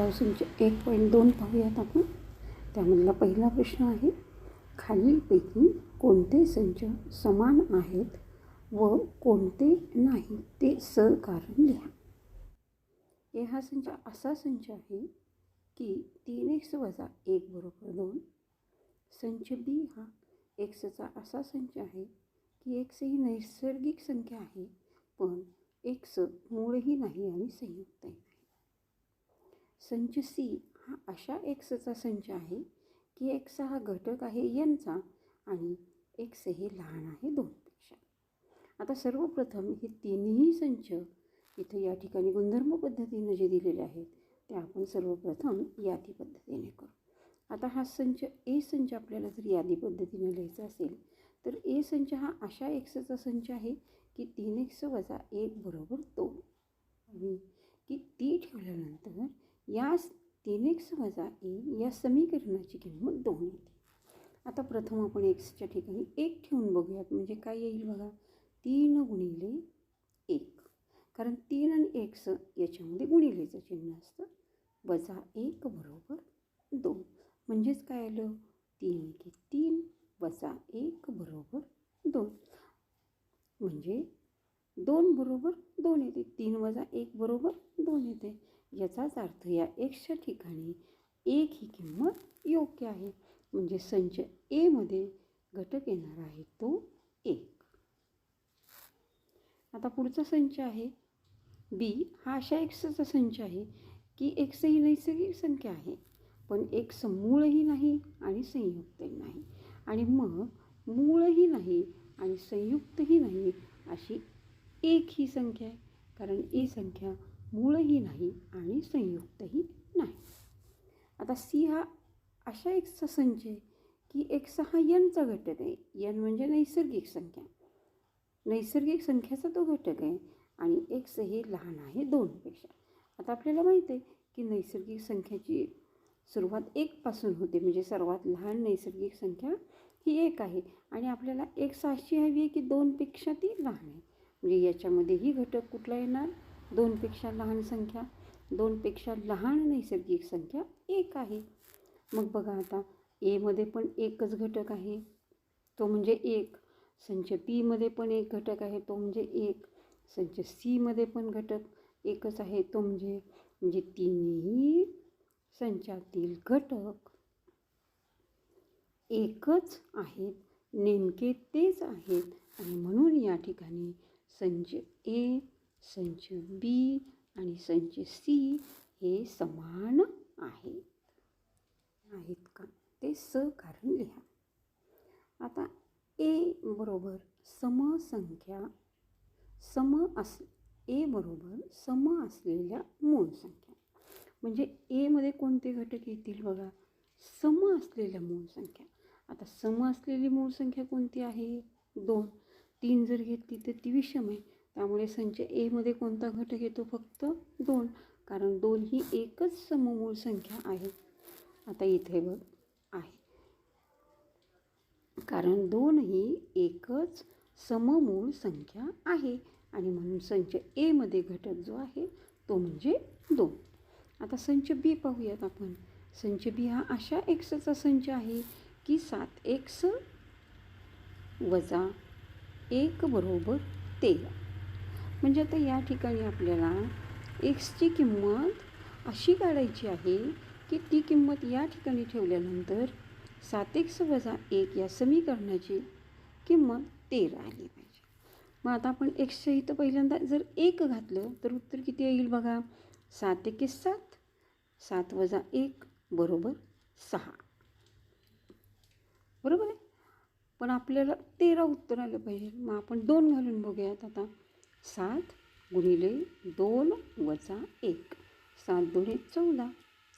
सराव संच 1.2 पाहूयात आपण. त्यामधला पहिला प्रश्न आहे, खालीलपैकी कोणते संच समान आहेत व कोणते नाही ते कारण लिहा. ए हा संच असा संच आहे की 3x - 1 = 2. संच बी हा एक्सचा असा संच आहे की एक्स ही नैसर्गिक संख्या आहे पण एक्स मूळही नाही आणि संयुक्तही नाही. संच सी हा अशा एक्सचा संच आहे की एक्स हा घटक आहे एनचा आणि एक्स हे लहान आहे 2पेक्षा. आता सर्वप्रथम हे तिन्ही संच इथे या ठिकाणी गुणधर्म पद्धतीने जे दिलेले आहेत ते आपण सर्वप्रथम यादी पद्धतीने करू. आता हा संच ए संच आपल्याला जर यादी पद्धतीने लिहायचा असेल तर ए संच हा अशा एक्सचा संच आहे की 3x - 1 = 2 आणि की ती ठेवल्यानंतर या 3x - 1 या समीकरणाची किंमत 2 येते. आता प्रथम आपण एक्सच्या ठिकाणी 1 ठेवून बघूयात. म्हणजे काय येईल बघा, 3 × 1, कारण 3 आणि एक्स याच्यामध्ये गुणिलेचं चिन्ह असतं. -1 = 2 म्हणजेच काय आलं, 3 × 3 - 1 = 2 म्हणजे 2 = 2 येते. 3 - 1 = 2 येते. याचाच अर्थ या एक्सच्या ठिकाणी 1 ही किंमत योग्य आहे. म्हणजे संच ए मध्ये घटक येणार आहे तो 1. आता पुढचा संच आहे बी हा अशा एक्सचा संच आहे की एक्स ही नैसर्गिक संख्या आहे पण एक्स मूळही नाही आणि संयुक्तही नाही. आणि मग मूळही नाही आणि संयुक्तही नाही अशी एक ही संख्या आहे, कारण ए संख्या मूळही नाही आणि संयुक्तही नाही. आता सी हा अशा एक्सचा संच आहे की एक्स हा एनचा घटक आहे. एन म्हणजे नैसर्गिक संख्या, नैसर्गिक संख्याचा तो घटक आहे आणि एक्स हे लहान आहे 2पेक्षा. आता आपल्याला माहीत आहे की नैसर्गिक संख्येची सुरुवात 1 पासून होते. म्हणजे सर्वात लहान नैसर्गिक संख्या ही 1 आहे आणि आपल्याला एक्स अशी हवी आहे की 2पेक्षा ती लहान आहे. म्हणजे याच्यामध्येही घटक कुठला येणार, 2पेक्षा लहान संख्या. 2पेक्षा लहान नैसर्गिक संख्या 1 आहे. मग बघा आता एमध्ये पण एकच घटक आहे तो म्हणजे 1. संच बीमध्ये पण एक घटक आहे तो म्हणजे 1. संच सीमध्ये पण घटक एकच आहे तो म्हणजे तिन्ही संचातील घटक एकच आहेत, नेमके तेच आहेत. आणि म्हणून या ठिकाणी संच ए, संच बी आणि संच सी हे समान आहेत. का ते कारण लिहा. आता ए बरोबर समसंख्या ए बरोबर सम असलेल्या मूळ संख्या. म्हणजे ए मध्ये कोणते घटक येतील बघा, सम असलेल्या मूळ संख्या. आता सम असलेली मूळ संख्या कोणती आहे, 2. 3 जर घेतली तर ती विषम आहे. त्यामुळे संच ए मध्ये कोणता घटक येतो, फक्त 2, कारण 2 ही एकच सममूळ संख्या आहे. आता इथे बघ आहे, कारण 2 ही एकच सममूळ संख्या आहे आणि म्हणून संच ए मध्ये घटक जो आहे तो म्हणजे 2. आता संच बी पाहूयात आपण. संच बी हा अशा एक्सचा संच आहे की 7x - 1 = 13. म्हणजे आता या ठिकाणी आपल्याला एक्सची किंमत अशी काढायची आहे की ती किंमत या ठिकाणी ठेवल्यानंतर 7x - 1 या समीकरणाची किंमत 13 आली पाहिजे. मग आता आपण एक्सच्या इथं पहिल्यांदा जर 1 घातलं तर उत्तर किती येईल बघा, 7 × 7, 7 - 1 = 6. बरोबर आहे. पण आपल्याला 13 उत्तर आलं पाहिजे. मग आपण 2 घालून बघूयात. आता 7 × 2 - 1, 7 × 2 = 14,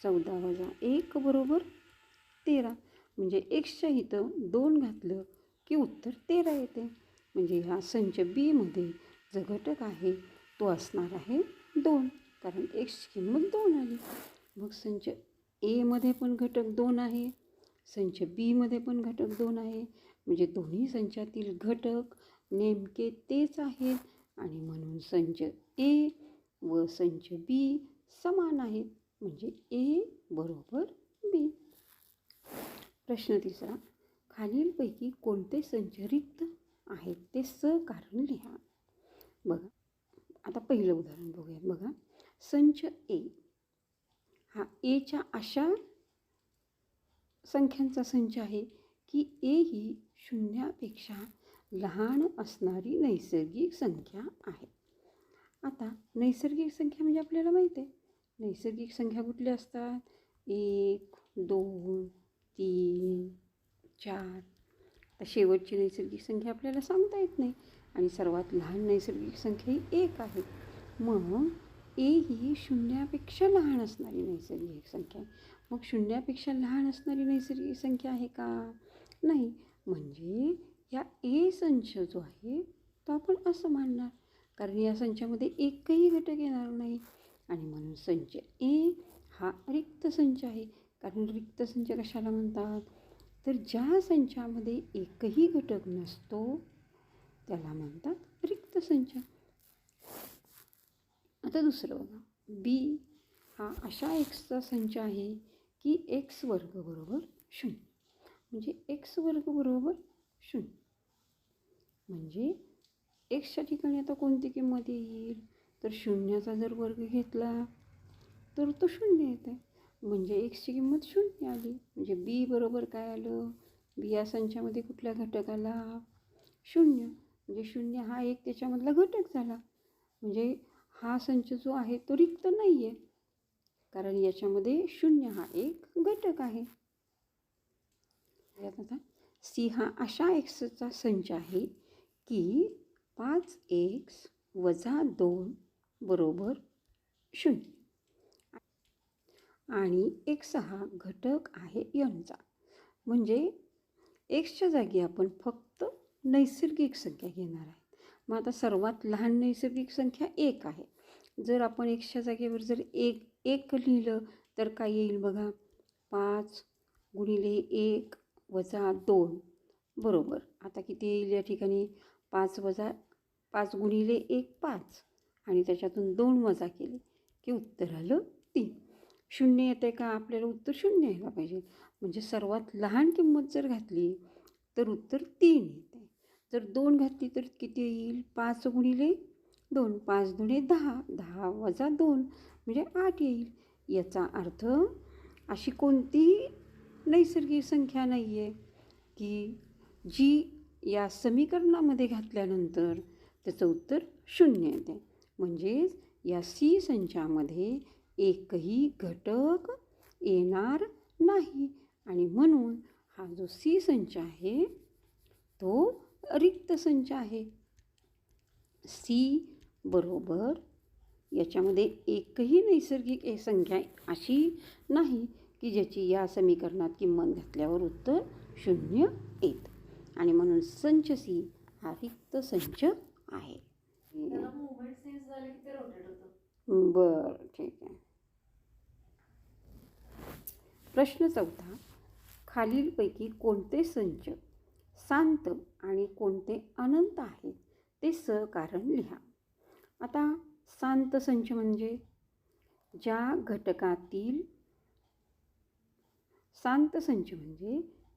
14 - 1 = 13. म्हणजे एक्सच्या इथं 2 घातलं की उत्तर 13 येते. म्हणजे ह्या संच बी मध्ये जो घटक आहे तो असणार आहे 2, कारण एक्सची किंमत 2 आली. मग संच ए मध्ये पण घटक 2 आहे, संच बी मध्ये पण घटक 2 आहे. म्हणजे दोन्ही संचातील घटक नेमके तेच आहेत आणि म्हणून संच ए व संच बी समान आहेत. म्हणजे ए बरोबर बी. प्रश्न तिसरा, खालीलपैकी कोणते संच रिक्त आहेत ते कारण लिहा. बघा, आता पहिलं उदाहरण बघूया. बघा, संच ए हा एच्या अशा संख्यांचा संच आहे की ए ही शून्यापेक्षा लहान असणारी नैसर्गिक संख्या आहे. आता नैसर्गिक संख्या म्हणजे आपल्याला माहीत आहे, नैसर्गिक संख्या कुठल्या असतात? 1, 2, 3, 4. तर शेवटची नैसर्गिक संख्या आपल्याला सांगता येत नाही आणि सर्वात लहान नैसर्गिक संख्या ही 1 आहे. मग ए ही शून्यापेक्षा लहान असणारी नैसर्गिक संख्या आहे. मग शून्यापेक्षा लहान असणारी नैसर्गिक संख्या आहे का? नाही. म्हणजे या ए संच जो आहे तो आपण असं मानणार, कारण या संचामध्ये एकही घटक येणार नाही आणि म्हणून संच ए हा रिक्त संच आहे. कारण रिक्त संच कशाला म्हणतात? तर ज्या संचामध्ये एकही घटक नसतो त्याला म्हणतात रिक्त संच. आता दुसरं बघा, बी हा अशा एक्सचा संच आहे की एक्स वर्ग बरोबर 0. म्हणजे एक्स वर्ग बरोबर 0 म्हणजे एक्सच्या ठिकाणी आता कोणती किंमत येईल? तर शून्याचा जर वर्ग घेतला तर तो 0 येते. म्हणजे एक्सची किंमत 0 आली. म्हणजे बी बरोबर काय आलं? बी या संचामध्ये कुठल्या घटकाला? 0. म्हणजे 0 हा एक त्याच्यामधला घटक झाला. म्हणजे हा संच जो आहे तो रिक्त नाही आहे, कारण याच्यामध्ये 0 हा एक घटक आहे. आता सी हा अशा एक्सचा संच आहे की 5x वजा 2 बरोबर 0 आणि एक्स हा घटक आहे यनचा. म्हणजे एक्सच्या जागी आपण फक्त नैसर्गिक संख्या घेणार आहे. मग आता सर्वात लहान नैसर्गिक संख्या 1 आहे. जर आपण एक्सच्या जागेवर जर एक लिहिलं तर काय येईल बघा? 5 गुणिले 1 वजा 2 बरोबर. आता किती येईल या ठिकाणी? 5 गुणिले 1 5 आणि त्याच्यातून 2 वजा केले की उत्तर आलं 3. 0 येते का? आपल्याला उत्तर 0 यायला पाहिजे. म्हणजे सर्वात लहान किंमत जर घातली तर उत्तर 3 येते. जर 2 घातली तर किती येईल? 5 गुणिले 2 5 दुणे 10 10 वजा 2 म्हणजे 8 येईल. याचा अर्थ अशी कोणतीही नैसर्गिक संख्या नाही आहे की जी या समीकरणामध्ये घातल्यानंतर त्याचं उत्तर 0 येते. म्हणजेच या सी संचामध्ये एकही घटक येणार नाही आणि म्हणून हा जो सी संच आहे तो रिक्त संच आहे. सी बरोबर याच्यामध्ये एकही नैसर्गिक संख्या अशी नाही की ज्याची या समीकरणात किंमत घातल्यावर उत्तर 0 येत आणि म्हणून संच सी हा रिक्त संच आहे. बरं, ठीक आहे. प्रश्न चौथा, खालीलपैकी कोणते संच शांत आणि कोणते अनंत आहेत ते कारण लिहा. आता शांत संच म्हणजे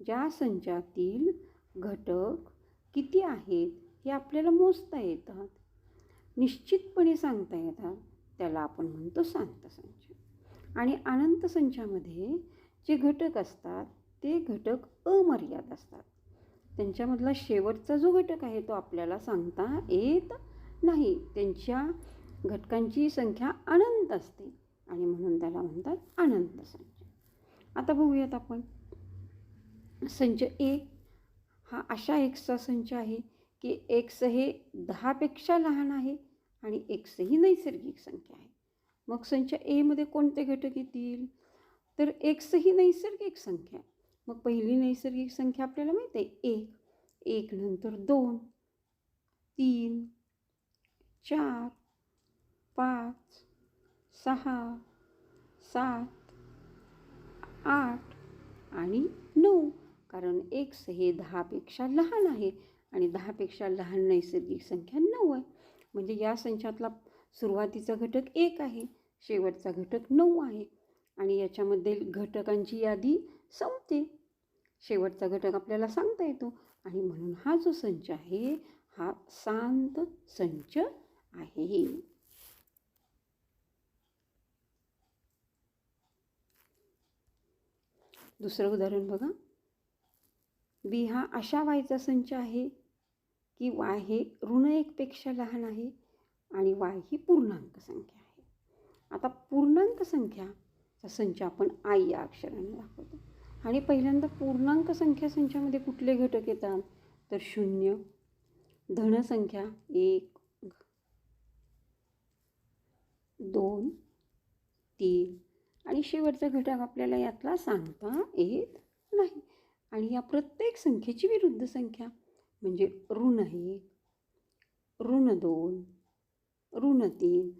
ज्या संचातील घटक किती आहेत हे आपल्याला मोजता येतात, निश्चितपणे सांगता येतात, त्याला आपण म्हणतो शांत संच. आणि अनंत संचामध्ये जे घटक असतात ते घटक अमर्याद असतात. त्यांच्यामधला शेवटचा जो घटक आहे तो आपल्याला सांगता येत नाही. त्यांच्या घटकांची संख्या अनंत असते आणि म्हणून त्याला म्हणतात अनंत संच. आता बघूयात आपण. संच ए हा अशा एक्सचा संच आहे की एक्स हे 10 पेक्षा लहान आहे आणि एक्स ही नैसर्गिक संख्या आहे. मग संच एमध्ये कोणते घटक येतील? तर एक्स ही नैसर्गिक संख्या आहे. मग पहिली नैसर्गिक संख्या आपल्याला माहीत आहे 1. 1 नंतर 2, 3, 4, 5, 6, 7, 8 आणि 9. कारण एक्स हे 10 पेक्षा लहान आहे आणि 10 पेक्षा लहान नैसर्गिक संख्या 9 आहे. म्हणजे या संचातला सुरुवातीचा घटक 1 आहे, शेवटचा घटक 9 आहे. आणि याच्यामध्ये घटकांची यादी संपते. शेवटचा घटक आपल्याला सांगता येतो आणि म्हणून हा जो संच आहे हा शांत संच आहे. दुसरं उदाहरण बघा. बी हा अशा वायचा संच आहे की वाय हे ऋण 1 पेक्षा लहान आहे आणि वाय ही पूर्णांक संख्या आहे. आता पूर्णांक संख्याचा संच आपण आय या अक्षराने दाखवतो. आणि पहिल्यांदा पूर्णांक संख्या संचामध्ये कुठले घटक येतात तर 0, धनसंख्या 1, 2, 3 आणि शेवटचा घटक आपल्याला यातला सांगता येत नाही. आणि या प्रत्येक संख्येची विरुद्ध संख्या म्हणजे ऋण 1, ऋण 2, ऋण 3,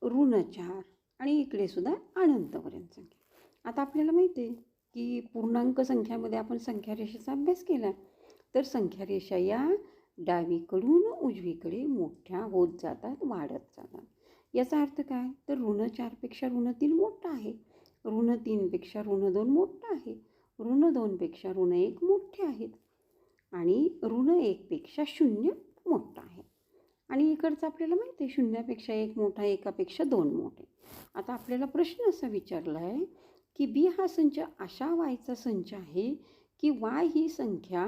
ऋण 4 आणि इकडे सुद्धा अनंतपर्यंत संख्या. आता आपल्याला माहिती आहे की पूर्णांक संख्यामध्ये आपण संख्यारेषेचा अभ्यास केला. तर संख्यारेषा या डावीकडून उजवीकडे मोठ्या होत जातात, वाढत जातात. याचा अर्थ काय तर ऋण 4पेक्षा ऋण 3 मोठा आहे, ऋण 3पेक्षा ऋण 2 मोठा आहे, ऋण 2पेक्षा ऋण 1 मोठे आहेत आणि ऋण 1पेक्षा 0 मोठा आहे. आणि इकडचं आपल्याला माहिती आहे 0पेक्षा 1 मोठा, 1पेक्षा 2 मोठे. आता आपल्याला प्रश्न असा विचारला आहे की बी हा संच अशा वायचा संच आहे की वाय ही संख्या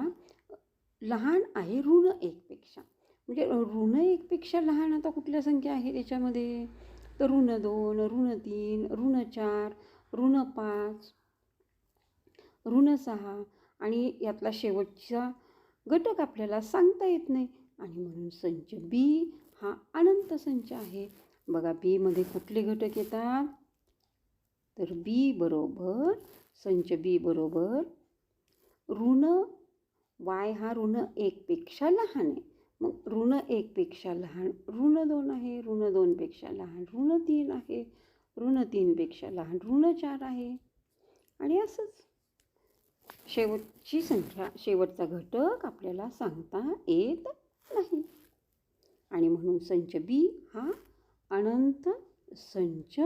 लहान आहे ऋण 1पेक्षा. म्हणजे ऋण 1पेक्षा लहान आता कुठल्या संख्या आहेत याच्यामध्ये तर ऋण 2, ऋण 3, ऋण 4, ऋण 5, ऋण 6 आणि यातला शेवटचा घटक आपल्याला सांगता येत नाही आणि म्हणून संच बी हा अनंत संच आहे. बघा बीमध्ये कुठले घटक येतात तर बी बरोबर संच बी बरोबर ऋण वाय हा ऋण 1पेक्षा लहान आहे. मग ऋण 1पेक्षा लहान ऋण 2 आहे, ऋण 2पेक्षा लहान ऋण 3 आहे, ऋण 3पेक्षा लहान ऋण 4 आहे आणि असंच शेवटची संख्या शेवटचा घटक आपल्याला सांगता येत नाही आणि म्हणून संच बी हा अनंत संच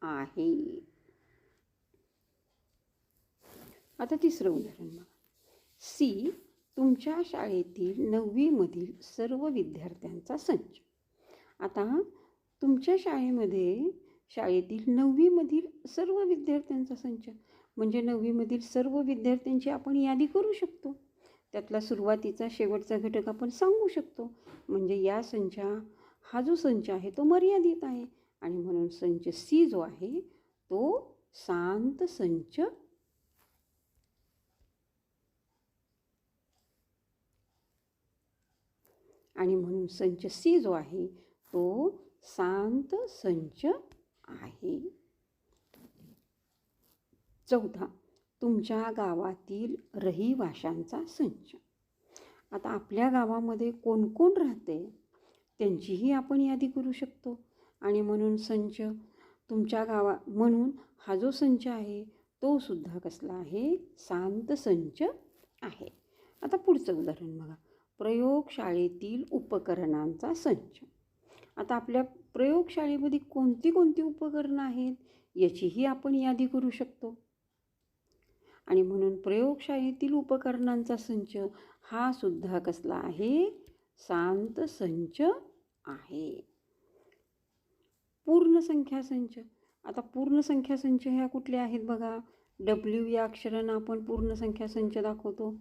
आहे. आता तिसरं उदाहरण बघा. सी तुमच्या शाळेतील 9वीमधील सर्व विद्यार्थ्यांचा संच. आता तुमच्या शाळेतील 9वीमधील सर्व विद्यार्थ्यांचा संच म्हणजे 9वीमधील सर्व विद्यार्थ्यांची आपण यादी करू शकतो. त्यातला सुरुवातीचा शेवटचा घटक आपण सांगू शकतो. म्हणजे या हा जो संच आहे तो मर्यादित आहे आणि म्हणून संच सी जो आहे तो शांत संच आणि म्हणून संच सी जो आहे तो शांत संच आहे. चौथा, तुमच्या गावातील रहिवाशांचा संच. आता आपल्या गावामध्ये कोण कोण राहते त्यांचीही आपण यादी करू शकतो आणि म्हणून संच तुमच्या म्हणून हा जो संच आहे तो सुद्धा कसला आहे शांत संच आहे. आता पुढचं उदाहरण बघा. प्रयोगशाळेतील उपकरणांचा संच. आता आपल्या प्रयोगशाळेमध्ये कोणती कोणती उपकरणं आहेत याचीही आपण यादी करू शकतो आणि म्हणून प्रयोगशाळेतील उपकरणांचा संच हा सुद्धा कसला आहे शांत संच आहे. पूर्ण संख्या संच. आता पूर्ण संख्या संच ह्या कुठल्या आहेत बघा. डब्ल्यू या अक्षरानं आपण पूर्ण संख्या संच दाखवतो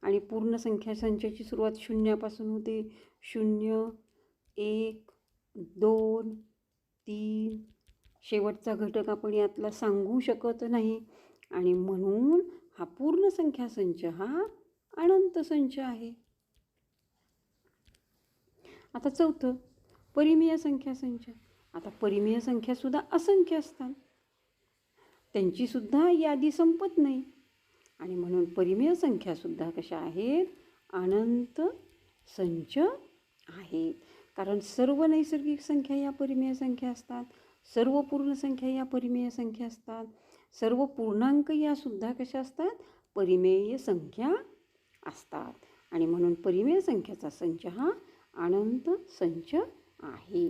आणि पूर्ण संख्या संचाची सुरुवात शून्यापासून होते. 0, 1, 2, 3 शेवटचा घटक आपण यातला सांगू शकत नाही आणि म्हणून हा पूर्ण संख्या संच हा अनंत संच आहे. आता चौथं, परिमेय संख्या संच. आता परिमेय संख्यासुद्धा असंख्य असतात, त्यांचीसुद्धा यादी संपत नाही आणि म्हणून परिमेय संख्यासुद्धा कशा आहेत अनंत संच आहेत. कारण सर्व नैसर्गिक संख्या या परिमेय संख्या असतात, सर्व पूर्ण संख्या या परिमेय संख्या असतात, सर्व पूर्णांक यासुद्धा कशा असतात परिमेय संख्या असतात आणि म्हणून परिमेय संख्याचा संच हा अनंत संच आहे.